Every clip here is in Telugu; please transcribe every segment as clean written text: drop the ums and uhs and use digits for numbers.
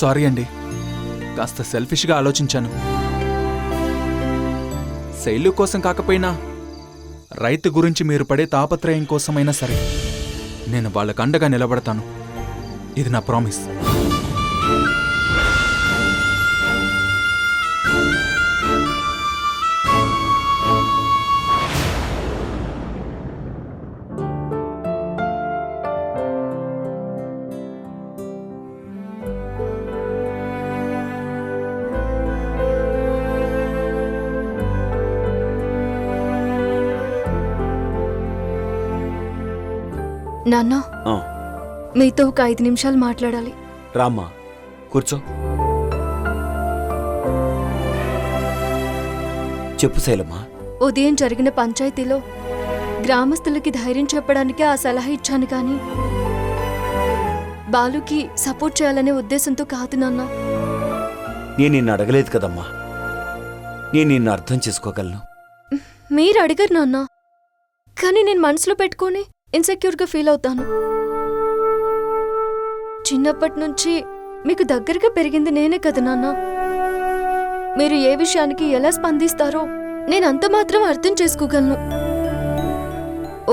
సారీ అండి, కాస్త సెల్ఫిష్గా ఆలోచించాను. శైలు కోసం కాకపోయినా రైతు గురించి మీరు పడే తాపత్రయం కోసమైనా సరే నేను వాళ్ళకు అండగా నిలబడతాను. ఇది నా ప్రామిస్. నాన్న, మీతో ఒక 5 నిమిషాలు మాట్లాడాలి. రామ్మా, కూర్చో. చెప్పు శైలమ్మా. ఉదయం జరిగిన పంచాయతీలో గ్రామస్తులకి ధైర్యం చెప్పడానికి ఆ సలహా ఇచ్చాను, కానీ బాలుకి సపోర్ట్ చేయాలనే ఉద్దేశంతో కాదు నాన్న. నేను నిన్ను అడగలేదు కదమ్మా. నేను నిన్ను అర్థం చేసుకోగలను. మీరు అడిగారు నాన్న, కానీ నేను మనసులో పెట్టుకొని ఇన్సెక్యూర్గా ఫీల్ అవుతాను. చిన్నప్పటి నుంచి మీకు దగ్గరగా పెరిగింది నేనే కదా నాన్న. మీరు ఏ విషయానికి ఎలా స్పందిస్తారో నేను అంత మాత్రం అర్థం చేసుకోగలను.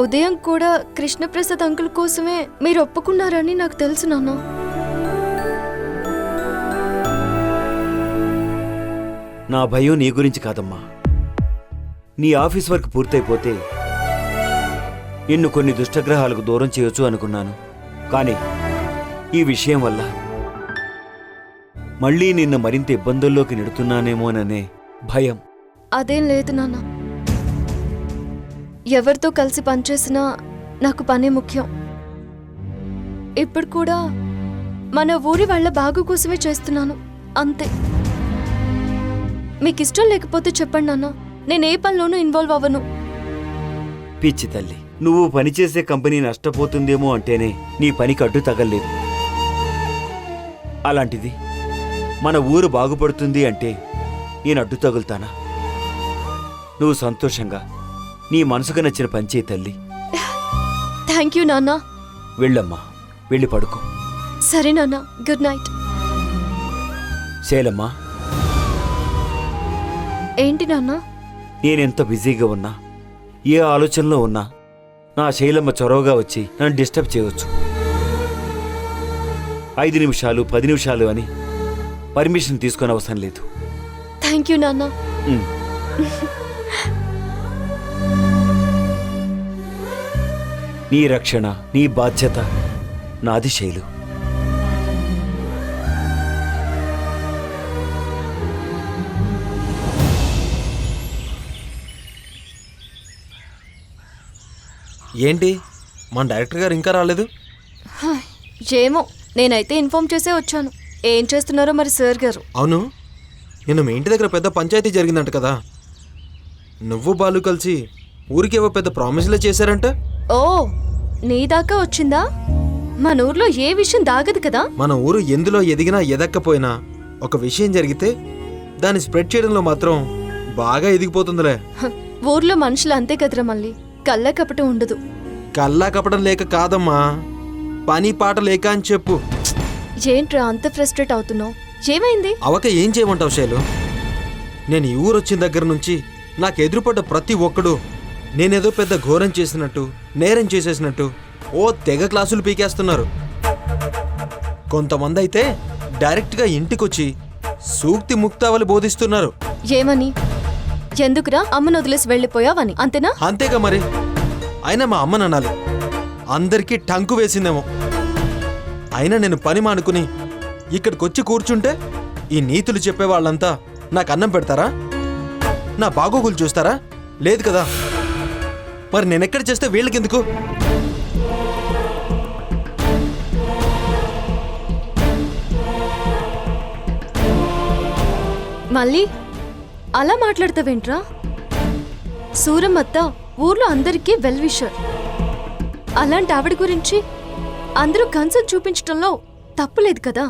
ఉదయం కూడా కృష్ణప్రసాద్ అంకుల్ కోసమే మీరు ఒప్పుకున్నారని నాకు తెలుసు నాన్న. నా భయం నీ గురించి కాదమ్మా. నీ ఆఫీస్ వర్క్ పూర్తయిపోతే నిన్ను కొన్ని దుష్టగ్రహాలకు దూరం చేయొచ్చు అనుకున్నాను. కానీ ఈ విషయం వల్ల మళ్ళీ నిన్ను మరింత ఇబ్బందుల్లోకి నెడుతున్నానేమోననే భయం. అదేం లేదు నాన్న. ఎవరితో కలిసి పనిచేసినా నాకు పనే ముఖ్యం. ఇప్పుడు కూడా మన ఊరి వాళ్ళ బాగు కోసమే చేస్తున్నాను, అంతే. మీకు ఇష్టం లేకపోతే చెప్పండి నాన్న, నేను ఏ పనిలోనూ ఇన్వాల్వ్ అవ్వను. పిచ్చి తల్లి, నువ్వు పనిచేసే కంపెనీ నష్టపోతుందేమో అంటేనే నీ పనికి అడ్డు తగల్లేదు. అలాంటిది మన ఊరు బాగుపడుతుంది అంటే నేను అడ్డు తగులుతానా? నువ్వు సంతోషంగా నీ మనసుకు నచ్చిన పని చేయి తల్లి. థ్యాంక్ యూ నాన్న. వెళ్ళమ్మా, వెళ్ళి పడుకో. సరే నాన్న, గుడ్ నైట్. శైలమ్మా, ఏంటి నాన్న? నేనెంత బిజీగా ఉన్నా, ఏ ఆలోచనలో ఉన్నా నా శైలమ్మ చొరవగా వచ్చి నన్ను డిస్టర్బ్ చేయవచ్చు. 5 నిమిషాలు 10 నిమిషాలు అని పర్మిషన్ తీసుకొని అవసరం లేదు. థ్యాంక్ యూ నాన్న. నీ రక్షణ, నీ బాధ్యత నాది శైలు. ఏంటి, మన డైరెక్టర్ గారు ఇంకా రాలేదు? ఏమో, నేనైతే ఇన్ఫార్మ్ చేసే వచ్చాను. ఏం చేస్తున్నారో మరి సార్ గారు. అవును, నిన్న మీ ఇంటి దగ్గర పెద్ద పంచాయతీ జరిగిందంట కదా. నువ్వు బాలు కలిసి ఊరికేవో పెద్ద ప్రామిస్లే చేశారంట. ఓ, నీ దాకా వచ్చిందా? మన ఊర్లో ఏ విషయం దాగదు కదా. మన ఊరు ఎందులో ఎదిగినా ఎదక్కపోయినా ఒక విషయం జరిగితే దాన్ని స్ప్రెడ్ చేయడంలో మాత్రం బాగా ఎదిగిపోతుందిలే. ఊర్లో మనుషులు అంతే కదరా, మళ్ళీ కళ్ళ కపటం ఉండదు. కల్లా కపడం లేక కాదమ్మా, పని పాట లేక అని చెప్పు. ఏంట్రా అంత ఫ్రస్ట్రేట్ అవుతున్నావు? ఏమైంది? అవక ఏం చేయమంటావు శైలు? నేను ఈ ఊరు వచ్చిన దగ్గర నుంచి నాకు ఎదురుపడ్డ ప్రతి ఒక్కడు నేనేదో పెద్ద ఘోరం చేసినట్టు, నేరం చేసేసినట్టు ఓ తెగ క్లాసులు పీకేస్తున్నారు. కొంతమంది అయితే డైరెక్ట్గా ఇంటికొచ్చి సూక్తి ముక్తావలి బోధిస్తున్నారు. ఏమని? ఎందుకురా అమ్మను వదిలేసి వెళ్ళిపోయావని, అంతేనా? అంతేగా మరి. అయినా మా అమ్మని అనాలి, అందరికీ టంకు వేసిందేమో. అయినా నేను పని మానుకుని ఇక్కడికొచ్చి కూర్చుంటే ఈ నీతులు చెప్పేవాళ్ళంతా నాకు అన్నం పెడతారా? నా బాగోగులు చూస్తారా? లేదు కదా. మరి నేనెక్కడ చేస్తే వీళ్ళకెందుకు? మళ్ళీ అలా మాట్లాడతావేంట్రా? సూరమ్మత్త ఊర్లో అందరికీ వెల్ విషర్. అలాంటి ఆవిడ గురించి అందరూ కన్సర్న్ చూపించడంలో తప్పులేదు కదా.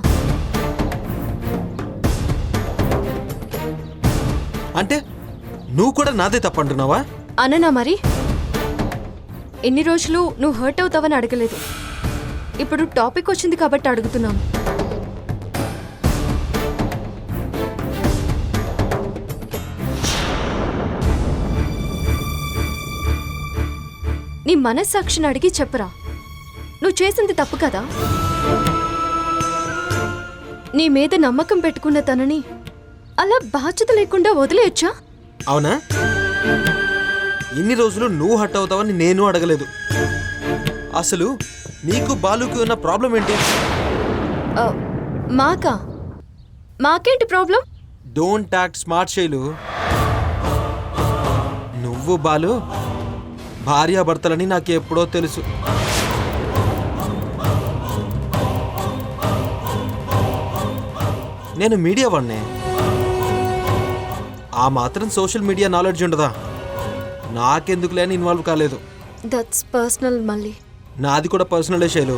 అంటే నువ్వు కూడా నాదే తప్పంటున్నావా? అననా మరి? ఎన్ని రోజులు నువ్వు హర్ట్ అవుతావని అడగలేదు. ఇప్పుడు టాపిక్ వచ్చింది కాబట్టి అడుగుతున్నాను. నీ మనస్సాక్షిని అడిగి చెప్పరా, నువ్వు చేసింది తప్పు కదా? నీ మీద నమ్మకం పెట్టుకున్న తనని అలా బాధ్యత లేకుండా వదిలేయచ్చా? అవునా? ఇన్ని రోజులు నువ్వు హట్ అవుతావని నేను అడగలేదు. అసలు నీకు బాలుకి ఉన్న ప్రాబ్లం ఏంటి? ఆ, మాకేంటి problem? Don't act smart Shailu. నువ్వు బాలు భార్యాభర్తలని నాకు ఎప్పుడో తెలుసు. నేను మీడియా వాడినే. ఆ మాత్రం సోషల్ మీడియా నాలెడ్జ్ ఉండదా? నాకెందుకు లేని ఇన్వాల్వ్ కాలేదు. దట్స్ పర్సనల్ మళ్ళీ. నాది కూడా పర్సనలే శైలు.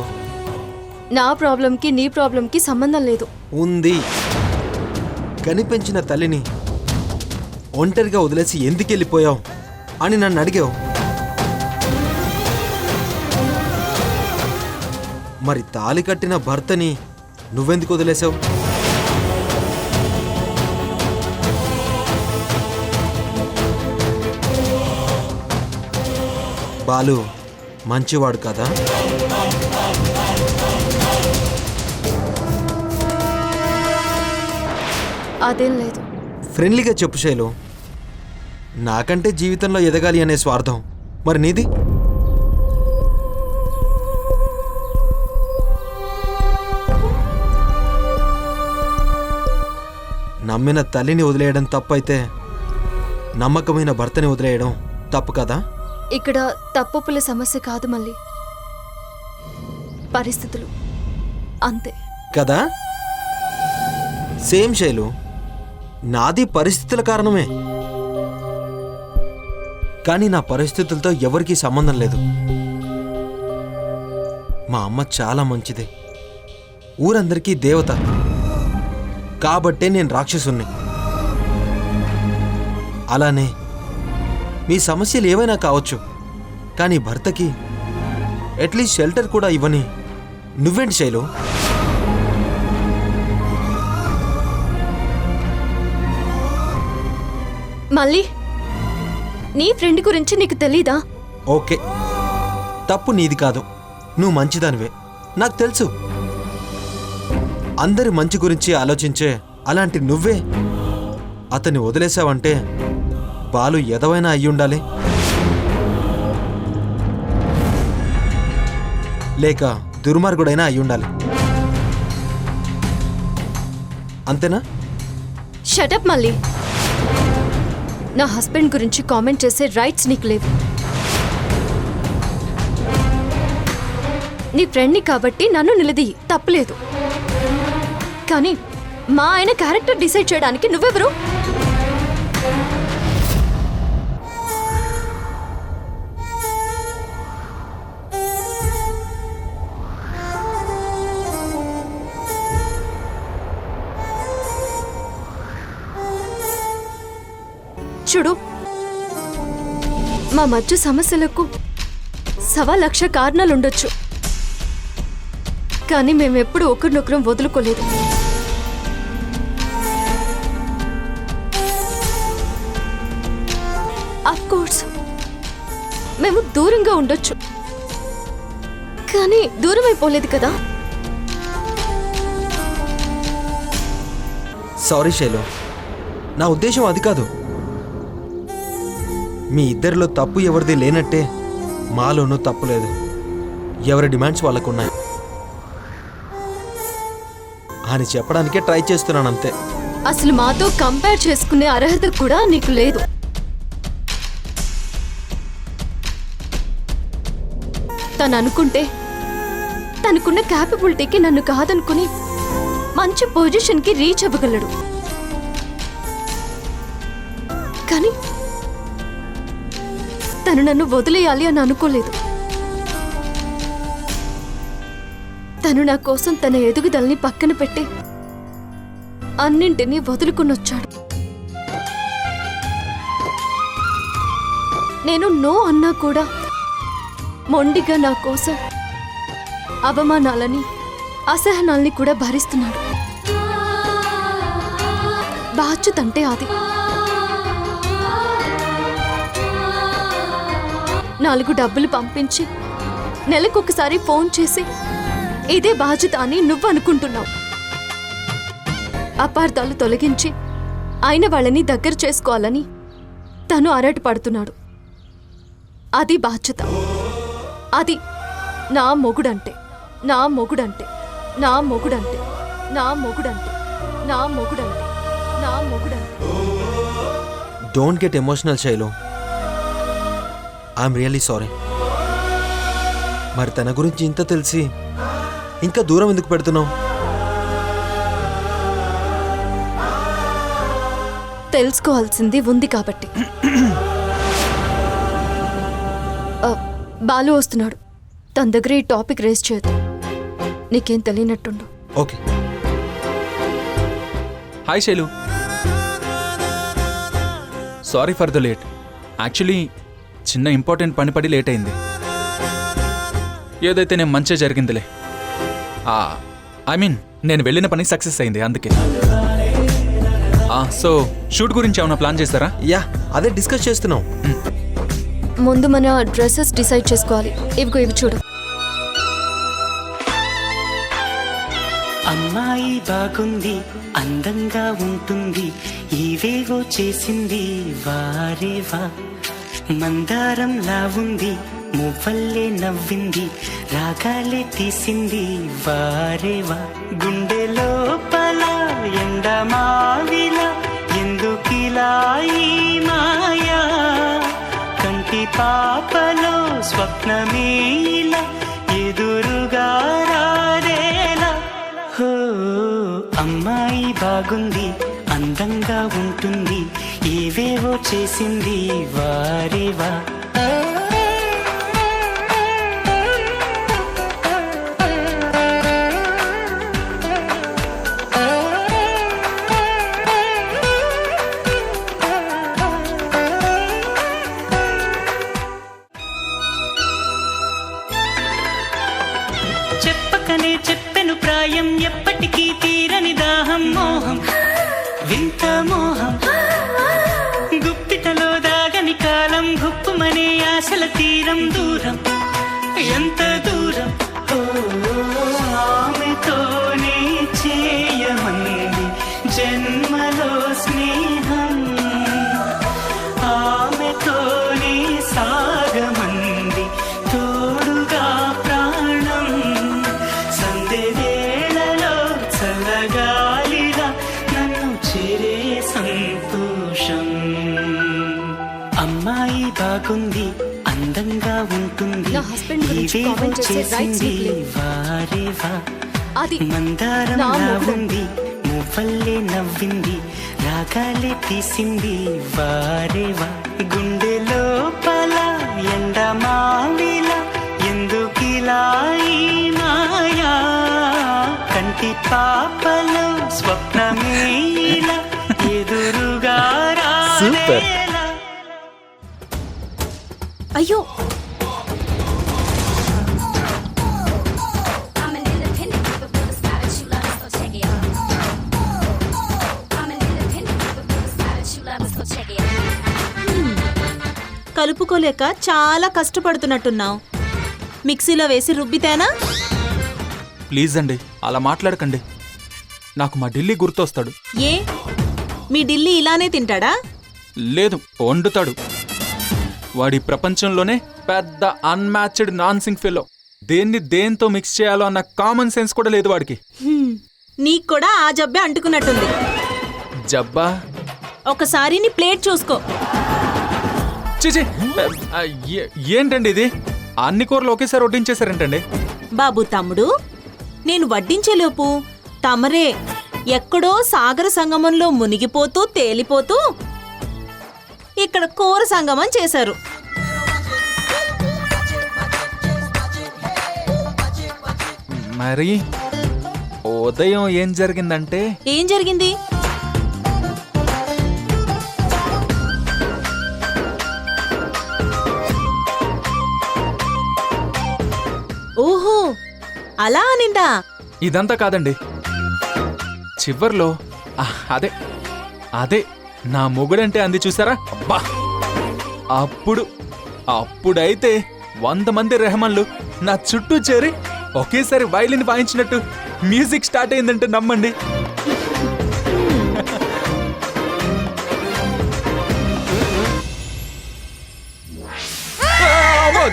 నా ప్రాబ్లంకి నీ ప్రాబ్లంకి సంబంధం లేదు. ఉంది. కనిపెంచిన తల్లిని ఒంటరిగా వదిలేసి ఎందుకు వెళ్ళిపోయావు అని నన్ను అడిగావు. మరి తాళి కట్టిన భర్తని నువ్వెందుకు వదిలేసావు? బాలు మంచివాడు కదా? అదేం లేదు. ఫ్రెండ్లీగా చెప్పు శైలు. నాకంటే జీవితంలో ఎదగాలి అనే స్వార్థం. మరి నీది? నమ్మిన తల్లిని వదిలేయడం తప్పు అయితే నమ్మకమైన భర్తని వదిలేయడం తప్పు కదా? ఇక్కడ తప్పుల సమస్య కాదు మళ్ళీ, పరిస్థితులు అంతే కదా? సేమ్ శైలు. నాది పరిస్థితుల కారణమే. కానీ నా పరిస్థితులతో ఎవరికీ సంబంధం లేదు. మా అమ్మ చాలా మంచిది, ఊరందరికీ దేవత. కాబట్టే నేను రాక్షసుణ్ణి. అలానే మీ సమస్యలు ఏవైనా కావచ్చు, కానీ భర్తకి అట్లీస్ట్ షెల్టర్ కూడా ఇవ్వని నువ్వేంటి శైలు? మళ్ళీ నీ ఫ్రెండ్ గురించి నీకు తెలీదా? ఓకే, తప్పు నీది కాదు. నువ్వు మంచిదానివే, నాకు తెలుసు. అందరి మంచి గురించి ఆలోచించే అలాంటి నువ్వే అతన్ని వదిలేసావంటే బాలు ఎదవైనా అయ్యుండాలి, లేక దుర్మార్గుడైనా అయ్యుండాలి. అంతేనా? షటప్ మళ్ళీ. నా హస్బెండ్ గురించి కామెంట్ చేసే రైట్స్ నీకు లేవు. నీ ఫ్రెండ్ని కాబట్టి నన్ను నిలదీయి, తప్పులేదు. కానీ మా ఆయన క్యారెక్టర్ డిసైడ్ చేయడానికి నువ్వెవరు? చూడు, మా మధ్య సమస్యలకు 1,00,000 కారణాలుండొచ్చు, కానీ మేమెప్పుడు ఒకరినొకరం వదులుకోలేదు. అఫ్కోర్స్ మేము దూరంగా ఉండొచ్చు, కానీ దూరం అయిపోలేదు కదా. సారీ శైలు, నా ఉద్దేశం అది కాదు. మీ ఇద్దరిలో తప్పు ఎవరిది లేనట్టే మాలోనూ తప్పు లేదు. ఎవరి డిమాండ్స్ వాళ్ళకున్నాయి అని చెప్పడానికే ట్రై చేస్తున్నాను అంతే. అసలు మాతో కంపేర్ చేసుకునే అర్హత కూడా నీకు లేదు. తను అనుకుంటే తనకున్న క్యాపబిలిటీకి నన్ను కాదనుకుని మంచి పొజిషన్కి రీచ్ అవ్వగలడు. కానీ తను నన్ను వదిలేయాలి అని అనుకోలేదు. తను నా కోసం తన ఎదుగుదలని పక్కన పెట్టి అన్నింటినీ వదులుకునొచ్చాడు. నేను నో అన్నా కూడా మొండిగా నా కోసం అవమానాలని అసహనాల్ని కూడా భరిస్తున్నాడు. బాధ్యత అంటే అది. 4 డబ్బులు పంపించి నెలకొకసారి ఫోన్ చేసి ఇదే బాధ్యత అని నువ్వు అనుకుంటున్నావు. అపార్థాలు తొలగించి అయిన వాళ్ళని దగ్గర చేసుకోవాలని తను ఆరాటపడుతున్నాడు. అది బాధ్యత. అది నా మొగుడంటే, నా మొగుడంటే, నా మొగుడంటే, నా మొగుడంటే, నా మొగుడంటే, నా మొగుడంటే. Don't get emotional Shailu. I'm really sorry. మరి తన గురించి ఇంత తెలిసి ఇంకా దూరం ఎందుకు పెడుతున్నావు? తెలుసుకోవాల్సింది ఉంది కాబట్టి. బాలు వస్తున్నాడు. తన దగ్గర ఈ టాపిక్ రేస్ చేయదు. నీకేం తెలియనట్టుండు. Okay. Hi Shailu, sorry for the late. Actually చిన్న ఇంపార్టెంట్ పని పడి లేట్ అయింది. ఏదైతే నేను మంచిగా జరిగిందిలే. ఐ మీన్ నేను వెళ్ళిన పని సక్సెస్ అయింది, అందుకే. సో షూట్ గురించి ఏమైనా ప్లాన్ చేస్తారా? యా, అదే డిస్కస్ చేస్తున్నాం. ముందు మన డ్రెస్సెస్ డిసైడ్ చేసుకోవాలి. ఇవి చూడు. అమ్మాయి బాగుంది, అందంగా ఉంటుంది, ఇవేవో చేసింది వారేవా. మందారంలా ఉంది, మువ్వల్లే నవ్వింది, రాగాలే తీసింది వారేవా. గుండె లోపల ఎండమావిలా ఎందుకిలా ఈ మాయా. కంటి పాపలో స్వప్నమేలా ఎదురుగా రారేలా. హో, అమ్మాయి బాగుంది, అందంగా ఉంటుంది, ఏవేవో చేసింది వారేవా. చెప్పకనే చెప్పెను ప్రాయం, ఎప్పటికీ తీరని దాహం, మోహం వింత మోహం. గుప్పిటలో దాగని కాలం, గుప్పుమనే ఆశల తీరం, దూరం ఎంత దూరం. ఓ, ఆమెతోనే చేయమంది జన్మలో స్నేహం, ఆమెతోనే సాగమంది తోడుగా ప్రాణం. సందెవేళలో చల్లగాలిగా నన్ను చేరే సంతోషం. అమ్మాయి బాగుంది, అందంగా ఉంటుంది, నా husband గురించి ఇవేవో comment చేసే rights చేసింది నీకు లేవు. వారేవా. అది మందారంలా నా మొగుడు. ఉంది, మువ్వల్లే నవ్వింది, రాగాలే తీసింది వారేవా. గుండె లోపల ఎండమావిలా ఎందుకిలా ఈ మాయా. కంటి పాపలో స్వప్నమేలా ఎదురుగా సూపర్. రాలేలా. అయ్యో, I'm an independent diva with a style that you love, let's go check it out. I'm an independent diva with a style that you love, let's go check it out. కలుపుకోలేక చాలా కష్టపడుతున్నట్టున్నావు. మిక్సీలో వేసి రుబ్బితేనా? ప్లీజ్ అండి, అలా మాట్లాడకండి. నాకు మా ఢిల్లీ గుర్తొస్తాడు. ఏ, మీ ఢిల్లీ ఇలానే తింటాడా? లేదు, వండుతాడు. వాడి ప్రపంచంలోనే పెద్ద అన్మ్యాచ్డ్ నాన్సింగ్ ఫెలో. దేంతో మిక్స్ చేయాలో అన్న కామన్ సెన్స్ కూడా లేదు వాడికి. నీకు కూడా ఆ జబ్బే అంటుకున్నట్టుంది. జబ్బా? ఒకసారి నీ ప్లేట్ చూసుకో. చిచి, ఏంటండి ఇది? అన్ని కూరలు ఒకేసారి వడ్డించేశారంటండి. బాబు తమ్ముడు, నేను వడ్డించేలోపు తమరే ఎక్కడో సాగర సంగమంలో మునిగిపోతూ తేలిపోతూ ఇక్కడ కూర సంగమం చేశారు. మరి ఉదయం ఏం జరిగిందంటే, ఏం జరిగింది? ఓహో, అలా అనిందా? ఇదంతా కాదండి. చివర్లో అదే అదే నా మొగుడంటే అంది చూసారా? అబ్బా, అప్పుడైతే 100 మంది రెహమాన్లు నా చుట్టూ చేరి ఒకేసారి వైలిన్ వాయించినట్టు మ్యూజిక్ స్టార్ట్ అయిందంటే నమ్మండి.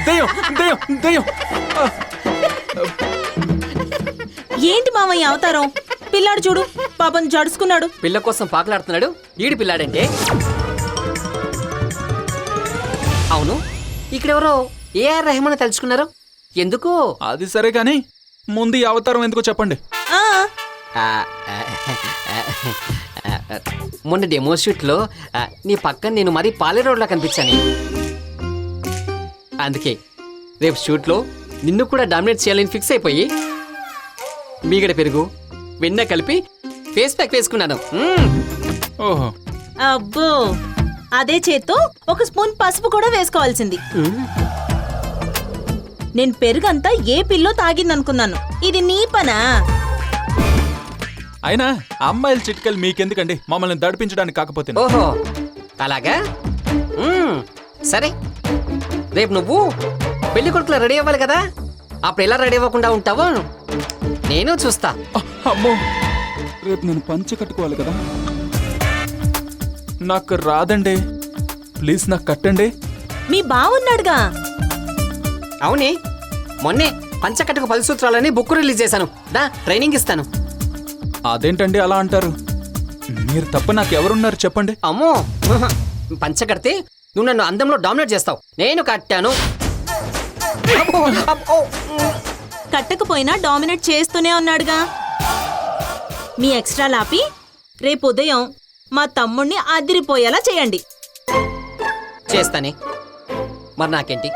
దయ్యం దయ్యం దయ్యం. ఏంటి మామయ్య అవతారం? పిల్లాడు చూడు, పాపం జడుచుకున్నాడు. పిల్ల కోసం పాకలాడుతున్నాడు ఈడి పిల్లాడంటే. అవును, ఇక్కడెవరో ఏఆర్ రెహమాన్ తలుచుకున్నారు ఎందుకు? అది సరే కానీ ముందు ఈ అవతారం ఎందుకో చెప్పండి. ఆ, ఆ, మొన్న డెమో షూట్లో నీ పక్కన నేను మరీ పాలేరోడ్లా కనిపించాను. అందుకే రేపు షూట్లో నిన్ను కూడా డామినేట్ చేయాలని ఫిక్స్ అయిపోయి మీగడ పెరుగు వెన్న కలిపి ఫేస్ ప్యాక్ వేసుకున్నాను. ఓహో, అబ్బో, అదే చేత్తో ఒక స్పూన్ పసుపు కూడా వేసుకోవాల్సింది. నేను పెరుగంతా ఏ పిల్లో తాగిందనుకున్నాను. ఇది నీ పనా? అయినా అమ్మాయిల చిట్కలు మీకెందుకండి, మమ్మల్ని దడిపించడానికి కాకపోతే. ఓహో అలాగా. సరే, రేపు నువ్వు పెళ్లి కొడుకులా రెడీ అవ్వాలి కదా, అప్పుడు ఎలా రెడీ అవ్వకుండా ఉంటావో నేను చూస్తా. అమ్మో, రేపు నేను పంచె కట్టుకోవాలి కదా. నాకు రాదండి, ప్లీజ్ నాకు కట్టండి. మీ బావున్నాడుగా. అవునే, మొన్నే పంచకట్టుకు 10 సూత్రాలని బుక్ రిలీజ్ చేశాను. దా ట్రైనింగ్ ఇస్తాను. అదేంటండి అలా అంటారు? మీరు తప్ప నాకు ఎవరున్నారు చెప్పండి. అమ్మో, పంచ కడితే నువ్వు నన్ను అందంలో డామినేట్ చేస్తావు. నేను కట్టాను. అబ్బో, అబ్బో. కట్టకపోయినా డామినేట్ చేస్తూనే ఉన్నాడుగా. మీ ఎక్స్ట్రా లాపి రేపు ఉదయం మా తమ్ముణ్ణి అదిరిపోయేలా చేయండి. చేస్తానే, మరి నాకేంటి?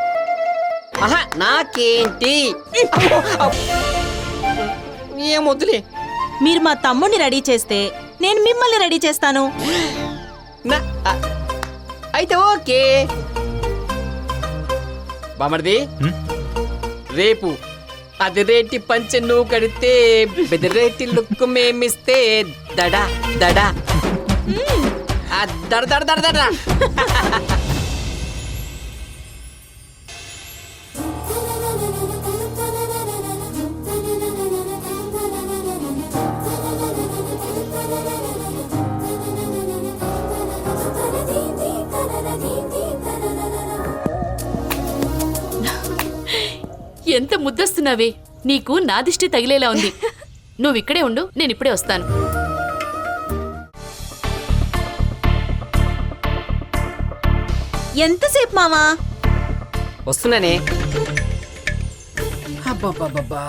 ఆహా, నాకేంటి? అబ్బో, అబ్బో. ఏం వద్దులే. మీరు మా తమ్ముణ్ణి రెడీ చేస్తే నేను మిమ్మల్ని రెడీ చేస్తాను. అయితే ఓకే బామర్ది. రేపు అదిరేటి పంచె నువ్వు కడితే బెదిరేటి లుక్ మేమిస్తే దడా దడా దడ దడ దడ దడ. ఎంత ముద్దొస్తున్నావే, నీకు నా దిష్టి తగిలేలా ఉంది. నువ్విక్కడే ఉండు, నేను ఇప్పుడే వస్తాను. ఎంతసేపు మావా? వస్తున్నానే. అబ్బబ్బబ్బబ్బా.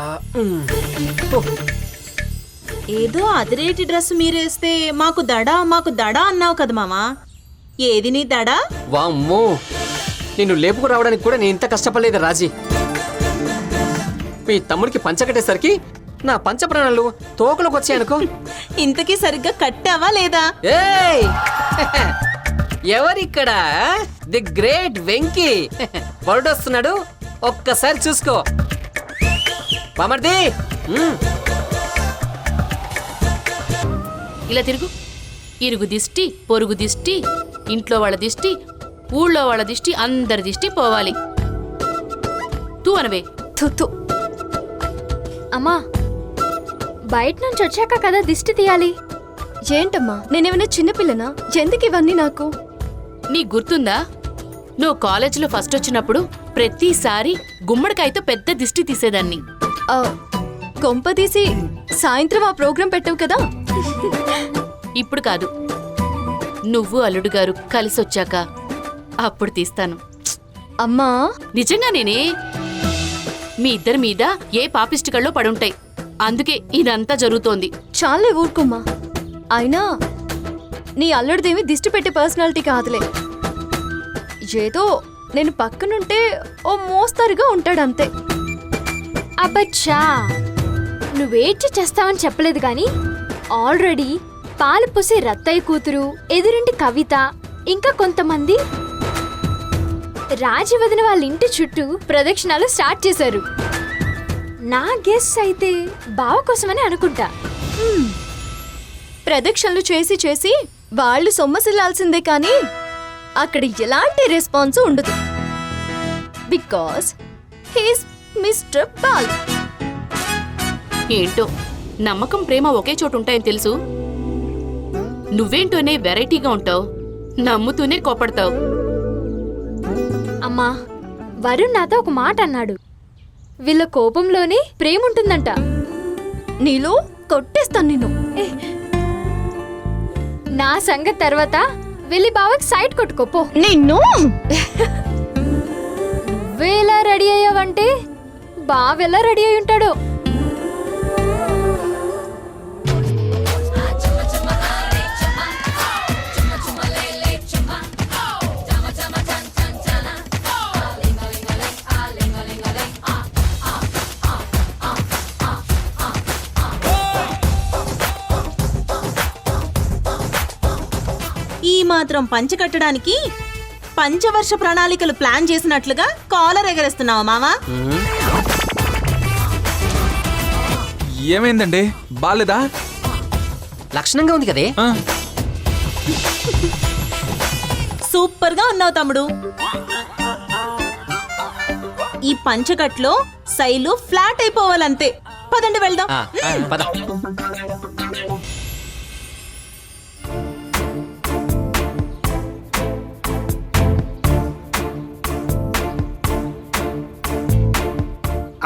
ఏదో అదిరేటి డ్రెస్ మీరేస్తే మాకు దడా అన్నావు కదా మామా. ఏది నీ దడా? వామ్మో, నిన్ను లేపుకు రావడానికి కూడా నేను ఇంత కష్టపడలేదు రాజీ. మీ తమ్ముడికి పంచ కట్టేసరికి నా పంచ ప్రాణాలు తోకలోకి వచ్చాయనుకో. ఇంతకీ సరిగ్గా కట్టావా లేదా? ఏయ్, ఎవరిక్కడ? ది గ్రేట్ వెంకీ వరడొస్తున్నాడు, ఒక్కసారి చూసుకో. బామర్ది, ఇలా తిరుగు. ఇరుగు దిష్టి, పొరుగు దిష్టి, ఇంట్లో వాళ్ళ దిష్టి, ఊళ్ళో వాళ్ళ దిష్టి, అందరి దిష్టి పోవాలి. తూ అనవే. తుతు. అమ్మా, బయట నుంచి వచ్చాక కదా దిష్టి తీయాలి. ఏంటమ్మా, నేనేమైనా చిన్నపిల్లనా? ఎందుకు ఇవన్నీ నాకు? నీ గుర్తుందా, నువ్వు కాలేజీలో ఫస్ట్ వచ్చినప్పుడు ప్రతిసారి గుమ్మడికాయతో పెద్ద దిష్టి తీసేదాన్ని. కొంప తీసి సాయంత్రం ఆ ప్రోగ్రాం పెట్టావు కదా. ఇప్పుడు కాదు, నువ్వు అల్లుడు గారు కలిసొచ్చాక అప్పుడు తీస్తాను. అమ్మా, నిజంగా నేనే. మీ ఇద్దరి మీద ఏ పాపిస్టికల్లో పడుంటాయి, అందుకే ఇదంతా జరుగుతోంది. చాలే ఊరుకోమ్మా. అయినా నీ అల్లుడిదేమి దిష్టి పెట్టే పర్సనాలిటీ కాదులే. ఏదో నేను పక్కనుంటే ఓ మోస్తరుగా ఉంటాడంతే. అబ్బచ్చా, నువ్వేడ్చి చేస్తావని చెప్పలేదు గాని ఆల్రెడీ పాలు పోసి రత్తయ్య కూతురు, ఎదురింటి కవిత, ఇంకా కొంతమంది రాజీ వదిన వాళ్ళ ఇంటి చుట్టూ ప్రదక్షిణాలు స్టార్ట్ చేశారు. నా గెస్ అయితే బావ కోసమని అనుకుంటా. ప్రదక్షిణలు చేసి చేసి వాళ్ళు సొమ్మసిల్లాల్సిందే కానీ అక్కడ ఎలాంటి రెస్పాన్స్ ఉండదు. Because he's mister ball. ఏంటో నమ్మకం ప్రేమ ఒకే చోటు ఉంటాయని తెలుసు. నువ్వేంటోనే వెరైటీగా ఉంటావు, నమ్ముతూనే కోపడతావు. అమ్మా, వరుణ్ నాతో ఒక మాట అన్నాడు. వీళ్ళ కోపంలోనే ప్రేమ ఉంటుందంట. నీలో కొట్టేస్తాను నిన్ను. నా సంగతి తర్వాత వెళ్ళి బావకి సైడ్ కొట్టుకోపో. నిన్ను నువ్వే ఎలా రెడీ అయ్యావంటే బావ ఎలా రెడీ అయి ఉంటాడో. ఈ మాత్రం పంచె కట్టడానికి పంచవర్ష ప్రణాళికలు ప్లాన్ చేసినట్లుగా కాలర్ ఎగరేస్తున్నావా మావా? ఏమైందండి, బాలేదా? లక్షణంగా ఉంది కదే. ఆ, సూపర్ గా ఉన్నావు తమ్ముడు. ఈ పంచకట్లో శైలు ఫ్లాట్ అయిపోవాలంతే. పదండి వెళ్దాం. పద.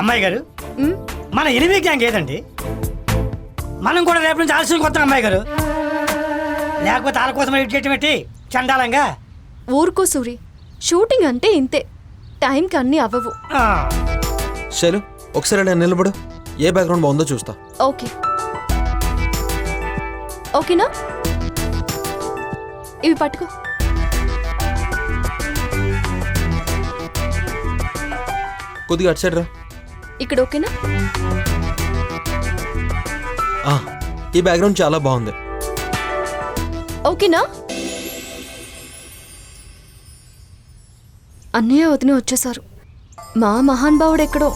అమ్మాయి గారు, మన ఎనిమిది గ్యాంగ్ ఏదండి? మనం కూడా రేపు నుంచి ఆలస్యం కొత్త అమ్మాయి గారు. లేకపోతే వాళ్ళ కోసం వెయిట్ చేయటం పెట్టి చండాలంగా. ఊరుకో సూరి, షూటింగ్ అంటే ఇంతే, టైంకి అన్నీ అవ్వవు. ఆ, శైలు ఒకసారి నేను నిలబడు, ఏ బ్యాక్గ్రౌండ్ బాగుందో చూస్తా. ఓకే ఓకేనా? ఇవి పట్టుకో. కొద్దిగా అటు సైడ్ రా. ఇక్కడ ఓకేనా? ఆ, ఈ బ్యాక్గ్రౌండ్ చాలా బాగుంది. ఓకేనా? అన్నయ్య వదిన వచ్చేసారు. మా మహానుభావుడు ఎక్కడో